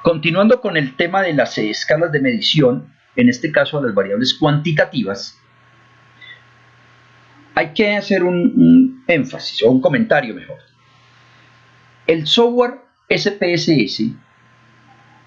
Continuando con el tema de las escalas de medición, en este caso a las variables cuantitativas, hay que hacer un énfasis o un comentario mejor. El software SPSS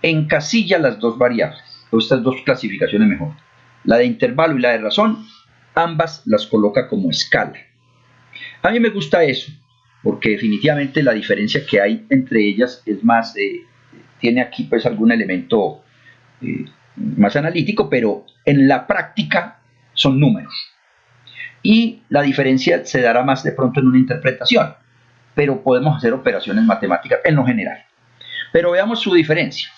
encasilla las dos variables, o estas dos clasificaciones mejor, la de intervalo y la de razón, ambas las coloca como escala. A mí me gusta eso, porque definitivamente la diferencia que hay entre ellas es más, tiene aquí pues algún elemento más analítico, pero en la práctica son números. Y la diferencia se dará más de pronto en una interpretación, pero podemos hacer operaciones matemáticas en lo general. Pero veamos su diferencia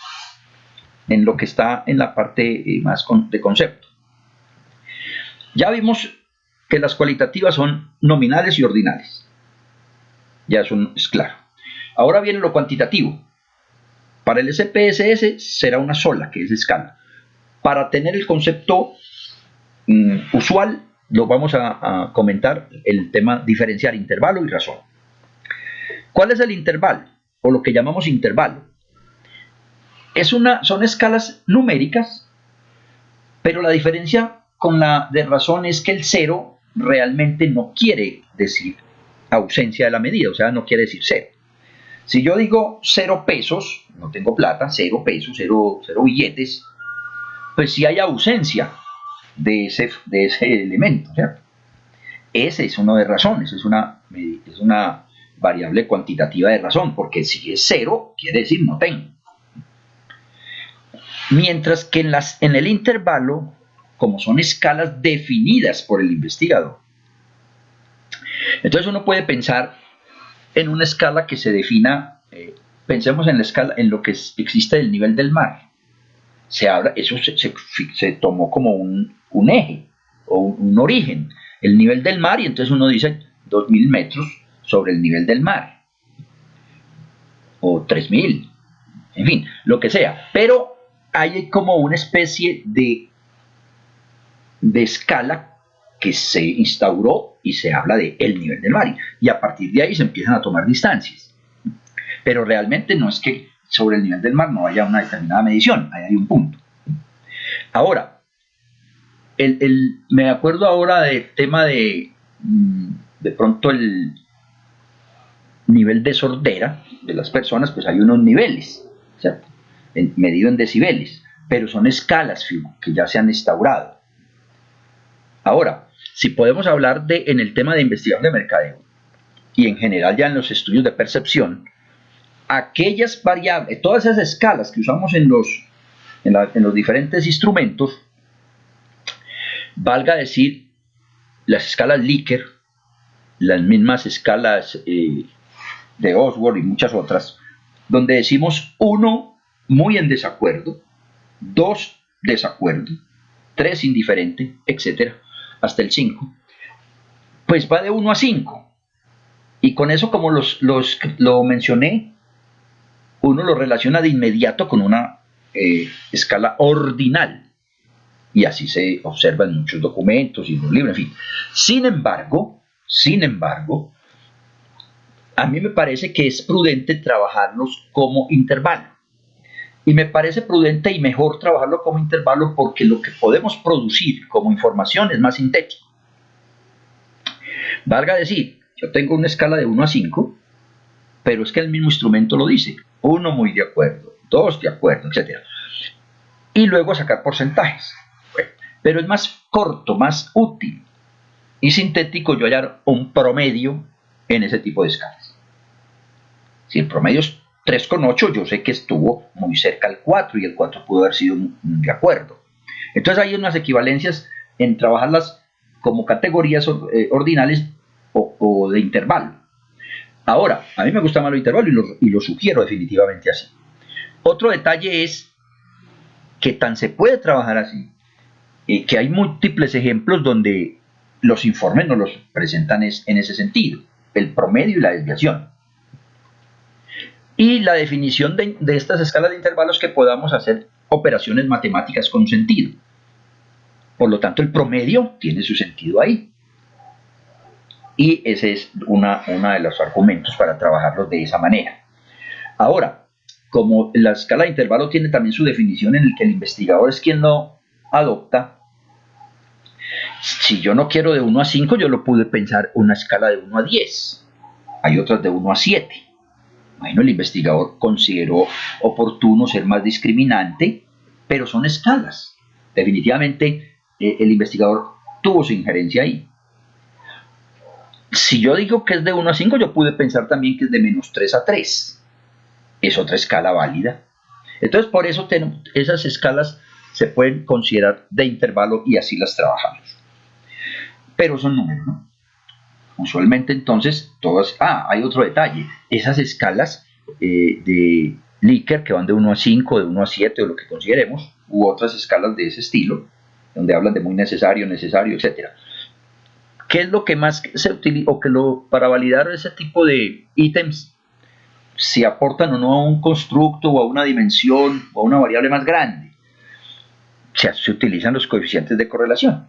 en lo que está en la parte más de concepto. Ya vimos que las cualitativas son nominales y ordinales. Ya eso es claro. Ahora viene lo cuantitativo. Para el SPSS será una sola, que es escala. Para tener el concepto usual, lo vamos a comentar el tema diferenciar intervalo y razón. ¿Cuál es el intervalo? O lo que llamamos intervalo. Son escalas numéricas, pero la diferencia con la de razón es que el cero realmente no quiere decir ausencia de la medida, o sea, no quiere decir cero. Si yo digo 0 pesos, no tengo plata, 0 pesos, 0 billetes, pues sí hay ausencia de ese elemento, ¿cierto? Ese es uno de razones, es una variable cuantitativa de razón, porque si es 0, quiere decir no tengo. Mientras que en el intervalo, como son escalas definidas por el investigador, entonces uno puede pensar en una escala que se defina, pensemos en la escala, en lo que existe del nivel del mar. Eso se tomó como un eje o un origen, el nivel del mar, y entonces uno dice 2000 metros sobre el nivel del mar, o 3000, en fin, lo que sea. Pero hay como una especie de escala que se instauró y se habla de el nivel del mar, y a partir de ahí se empiezan a tomar distancias. Pero realmente no es que sobre el nivel del mar no haya una determinada medición, ahí hay un punto. Ahora, me acuerdo ahora del tema de pronto el nivel de sordera de las personas, pues hay unos niveles, ¿cierto? Medido en decibeles, pero son escalas que ya se han instaurado. Ahora, si podemos hablar en el tema de investigación de mercadeo y en general ya en los estudios de percepción, aquellas variables, todas esas escalas que usamos en los diferentes instrumentos, valga decir, las escalas Likert, las mismas escalas de Osborne y muchas otras, donde decimos 1 muy en desacuerdo, 2 desacuerdo, 3 indiferente, etcétera, hasta el 5, pues va de 1 a 5. Y con eso, como lo mencioné, uno lo relaciona de inmediato con una escala ordinal. Y así se observa en muchos documentos y en los libros, en fin. Sin embargo, a mí me parece que es prudente trabajarlos como intervalo. Y me parece prudente y mejor trabajarlo como intervalo porque lo que podemos producir como información es más sintético. Valga decir, yo tengo una escala de 1 a 5, pero es que el mismo instrumento lo dice. 1 muy de acuerdo, 2 de acuerdo, etc. Y luego sacar porcentajes. Bueno, pero es más corto, más útil y sintético yo hallar un promedio en ese tipo de escalas. Si el promedio es 3,8, yo sé que estuvo muy cerca al 4 y el 4 pudo haber sido de acuerdo. Entonces hay unas equivalencias en trabajarlas como categorías ordinales o de intervalo. Ahora, a mí me gusta más lo intervalo y lo sugiero definitivamente así. Otro detalle es que tan se puede trabajar así, que hay múltiples ejemplos donde los informes nos los presentan en ese sentido, el promedio y la desviación. Y la definición de estas escalas de intervalos que podamos hacer operaciones matemáticas con sentido. Por lo tanto, el promedio tiene su sentido ahí. Y ese es uno de los argumentos para trabajarlos de esa manera. Ahora, como la escala de intervalo tiene también su definición en el que el investigador es quien lo adopta, si yo no quiero de 1 a 5, yo lo pude pensar una escala de 1 a 10. Hay otras de 1 a 7. Bueno, el investigador consideró oportuno ser más discriminante, pero son escalas. Definitivamente el investigador tuvo su injerencia ahí. Si yo digo que es de 1 a 5, yo pude pensar también que es de -3 a 3. Es otra escala válida. Entonces, por eso esas escalas se pueden considerar de intervalo y así las trabajamos. Pero son números, ¿no? Usualmente entonces todas... hay otro detalle. Esas escalas de Likert que van de 1 a 5, de 1 a 7 o lo que consideremos, u otras escalas de ese estilo, donde hablan de muy necesario, etc. ¿Qué es lo que más se utiliza para validar ese tipo de ítems? Si aportan o no a un constructo o a una dimensión o a una variable más grande. Se utilizan los coeficientes de correlación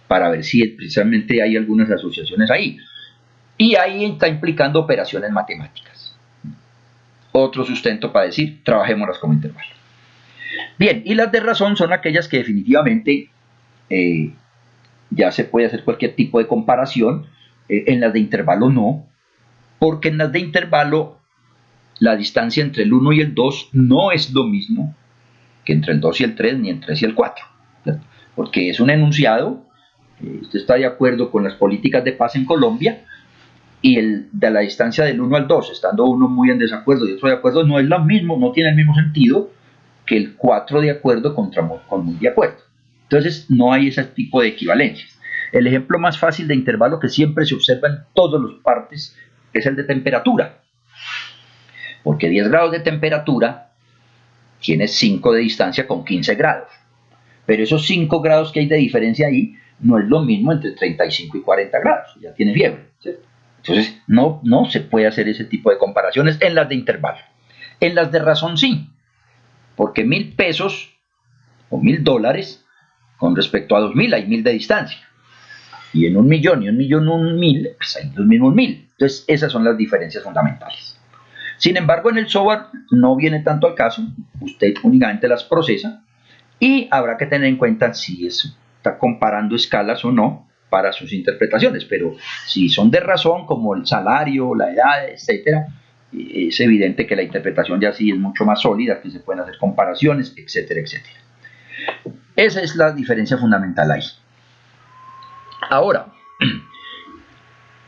para ver si precisamente hay algunas asociaciones ahí. Y ahí está implicando operaciones matemáticas. Otro sustento para decir, trabajémoslas como intervalo. Bien, y las de razón son aquellas que definitivamente ya se puede hacer cualquier tipo de comparación. En las de intervalo no, porque en las de intervalo la distancia entre el 1 y el 2 no es lo mismo que entre el 2 y el 3, ni el 3 y el 4. Porque es un enunciado. Usted está de acuerdo con las políticas de paz en Colombia y de la distancia del 1 al 2, estando uno muy en desacuerdo y otro de acuerdo, no es lo mismo, no tiene el mismo sentido que el 4 de acuerdo con muy de acuerdo. Entonces no hay ese tipo de equivalencias. El ejemplo más fácil de intervalo que siempre se observa en todas las partes es el de temperatura. Porque 10 grados de temperatura tiene 5 de distancia con 15 grados. Pero esos 5 grados que hay de diferencia ahí no es lo mismo entre 35 y 40 grados, ya tiene fiebre, ¿cierto? Entonces no se puede hacer ese tipo de comparaciones en las de intervalo. En las de razón sí, porque 1.000 pesos o $1.000 con respecto a 2.000 hay 1.000 de distancia. Y en 1.000.000 y 1.000.000 1.000, pues hay los mismos 1.000. Entonces esas son las diferencias fundamentales. Sin embargo, en el software no viene tanto al caso, usted únicamente las procesa y habrá que tener en cuenta si está comparando escalas o no para sus interpretaciones, pero si son de razón como el salario, la edad, etc., es evidente que la interpretación ya sí es mucho más sólida, que se pueden hacer comparaciones, etc. Esa es la diferencia fundamental ahí. Ahora,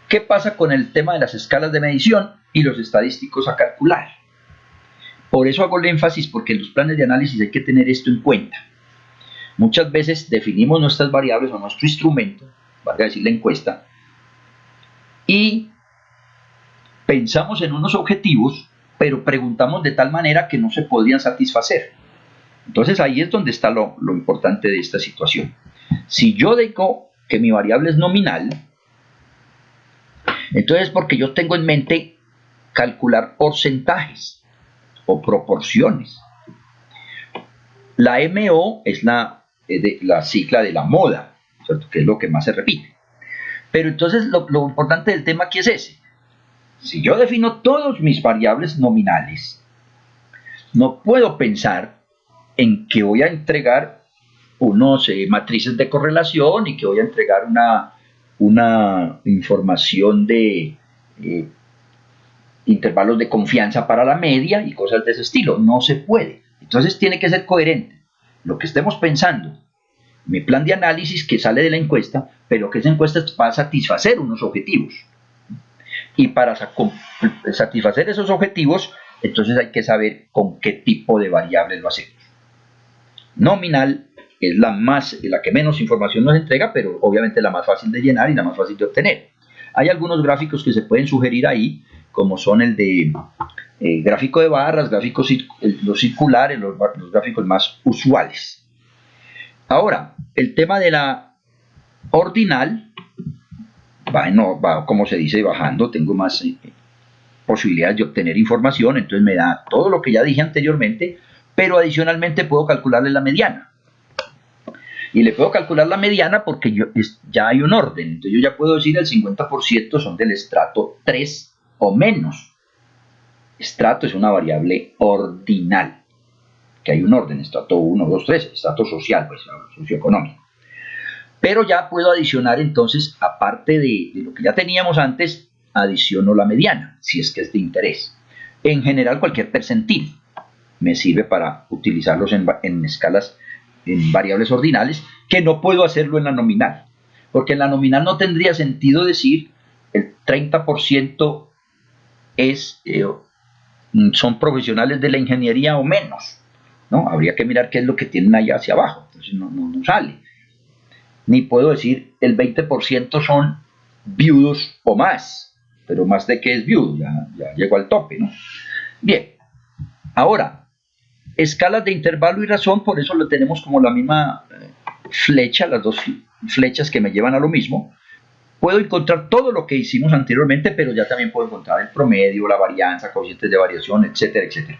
¿qué pasa con el tema de las escalas de medición y los estadísticos a calcular? Por eso hago el énfasis, porque en los planes de análisis hay que tener esto en cuenta. Muchas veces definimos nuestras variables o nuestro instrumento, valga decir la encuesta, y pensamos en unos objetivos, pero preguntamos de tal manera que no se podrían satisfacer. Entonces ahí es donde está lo importante de esta situación. Si yo digo que mi variable es nominal, entonces porque yo tengo en mente calcular porcentajes o proporciones. La MO es la sigla de la moda, ¿cierto? Que es lo que más se repite. Pero entonces lo importante del tema aquí es ese. Si yo defino todas mis variables nominales, no puedo pensar en que voy a entregar unos matrices de correlación y que voy a entregar una información de intervalos de confianza para la media y cosas de ese estilo. No se puede. Entonces tiene que ser coherente. Lo que estemos pensando, mi plan de análisis que sale de la encuesta, pero que esa encuesta va a satisfacer unos objetivos. Y para satisfacer esos objetivos, entonces hay que saber con qué tipo de variable lo hacemos. Nominal es la que menos información nos entrega, pero obviamente la más fácil de llenar y la más fácil de obtener. Hay algunos gráficos que se pueden sugerir ahí, como son el de gráfico de barras, los circulares, los gráficos más usuales. Ahora, el tema de la ordinal va, como se dice, bajando. Tengo más posibilidades de obtener información, entonces me da todo lo que ya dije anteriormente, pero adicionalmente puedo calcularle la mediana. Y le puedo calcular la mediana porque ya hay un orden. Entonces yo ya puedo decir el 50% son del estrato 3 o menos. Estrato es una variable ordinal, que hay un orden, estrato 1, 2, 3, estrato social, pues socioeconómico. Pero ya puedo adicionar entonces, aparte de lo que ya teníamos antes, adiciono la mediana, si es que es de interés. En general, cualquier percentil me sirve para utilizarlos en escalas, en variables ordinales, que no puedo hacerlo en la nominal. Porque en la nominal no tendría sentido decir el 30% son profesionales de la ingeniería o menos, ¿no? Habría que mirar qué es lo que tienen allá hacia abajo, entonces no sale. Ni puedo decir el 20% son viudos o más, pero más de que es viudo, ya llego al tope, ¿no? Bien, ahora, escalas de intervalo y razón, por eso lo tenemos como la misma flecha, las dos flechas que me llevan a lo mismo. Puedo encontrar todo lo que hicimos anteriormente, pero ya también puedo encontrar el promedio, la varianza, coeficientes de variación, etcétera, etcétera.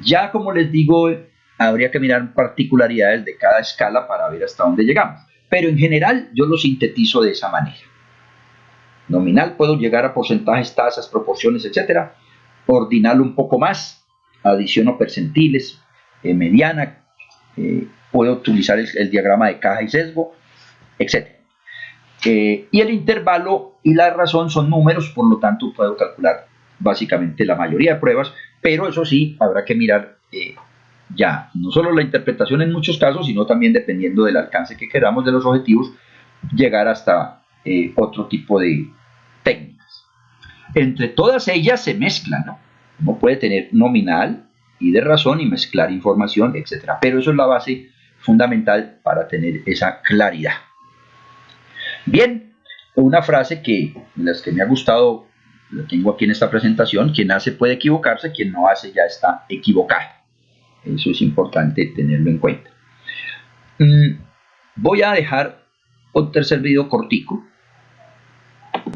Ya, como les digo, habría que mirar particularidades de cada escala para ver hasta dónde llegamos. Pero en general yo lo sintetizo de esa manera. Nominal puedo llegar a porcentajes, tasas, proporciones, etcétera. Ordinal un poco más, adiciono percentiles, mediana, puedo utilizar el diagrama de caja y sesgo, etcétera. Y el intervalo y la razón son números, por lo tanto puedo calcular básicamente la mayoría de pruebas, pero eso sí, habrá que mirar ya no solo la interpretación en muchos casos, sino también, dependiendo del alcance que queramos de los objetivos, llegar hasta otro tipo de técnicas. Entre todas ellas se mezclan, ¿no? Uno puede tener nominal y de razón y mezclar información, etc. Pero eso es la base fundamental para tener esa claridad. Bien, una frase que las que me ha gustado, la tengo aquí en esta presentación: quien hace puede equivocarse, quien no hace ya está equivocado. Eso es importante tenerlo en cuenta. Voy a dejar un tercer video cortico